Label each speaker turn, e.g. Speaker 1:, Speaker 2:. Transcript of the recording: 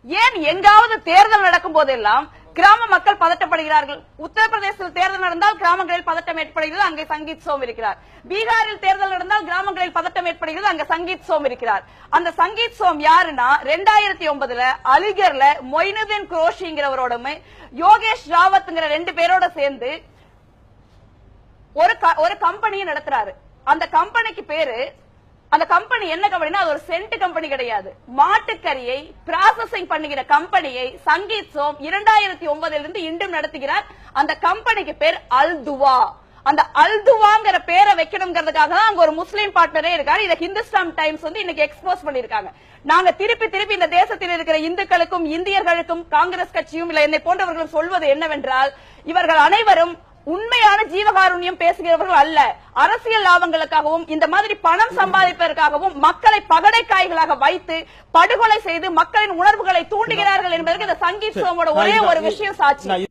Speaker 1: ஏன் எங்காவது தேர்தல் நடக்கும் போதெல்லாம் கிராம மக்கள் பதட்டப்படுகிறார்கள்? உத்தரப்பிரதேசத்தில் தேர்தல் நடந்தால் கிராமங்களில் பதட்டம் ஏற்படுகிறது, அங்கே சங்கீத் சோம் இருக்கிறார். பீகாரில் தேர்தல் நடந்தால் கிராமங்களில் பதட்டம் ஏற்படுகிறது, அங்க சங்கீத் சோம் இருக்கிறார். அந்த சங்கீத் சோம் யாருன்னா 2009 அலிகர்ல மொயினுதீன் குரோஷிங்கிறவரோட யோகேஷ் ராவத்ங்கிற 2 பேரோட சேர்ந்து ஒரு கம்பெனியை நடத்துறாரு. அந்த கம்பெனிக்கு பேரு, அந்த கம்பெனி என்ன கம்பெனினா அது ஒரு சென்ட் கம்பெனி கிடையாது. மாட்டுக்கறியை ப்ராசஸிங் பண்ணுகிற கம்பெனியை சங்கீத் சோம் 2009 இருந்து இன்றும் நடத்துகிறார். அந்த கம்பெனிக்கு பேர் அல்துவா. அந்த அல்துவாங்கிற பேரை வைக்கணும்ங்கிறதுக்காக தான் அங்க ஒரு முஸ்லீம் பார்ட்னரே இருக்காரு. இதை ஹிந்துஸ்தான் டைம்ஸ் இன்னைக்கு எக்ஸ்போஸ் பண்ணிருக்காங்க. நாங்க திருப்பி இந்த தேசத்தில் இருக்கிற இந்துக்களுக்கும் இந்தியர்களுக்கும் காங்கிரஸ் கட்சியும் இல்ல என்னை போன்றவர்களும் சொல்வது என்னவென்றால், இவர்கள் அனைவரும் உண்மையான ஜீவகாருண்யம் பேசுகிறவர்கள் அல்ல. அரசியல் லாபங்களுக்காகவும் இந்த மாதிரி பணம் சம்பாதிப்பதற்காகவும் மக்களை பகடைக்காய்களாக வைத்து படுகொலை செய்து மக்களின் உணர்வுகளை தூண்டுகிறார்கள் என்பதற்கு இந்த சங்கீத் சோமோட ஒரே ஒரு விஷயம் சாட்சி.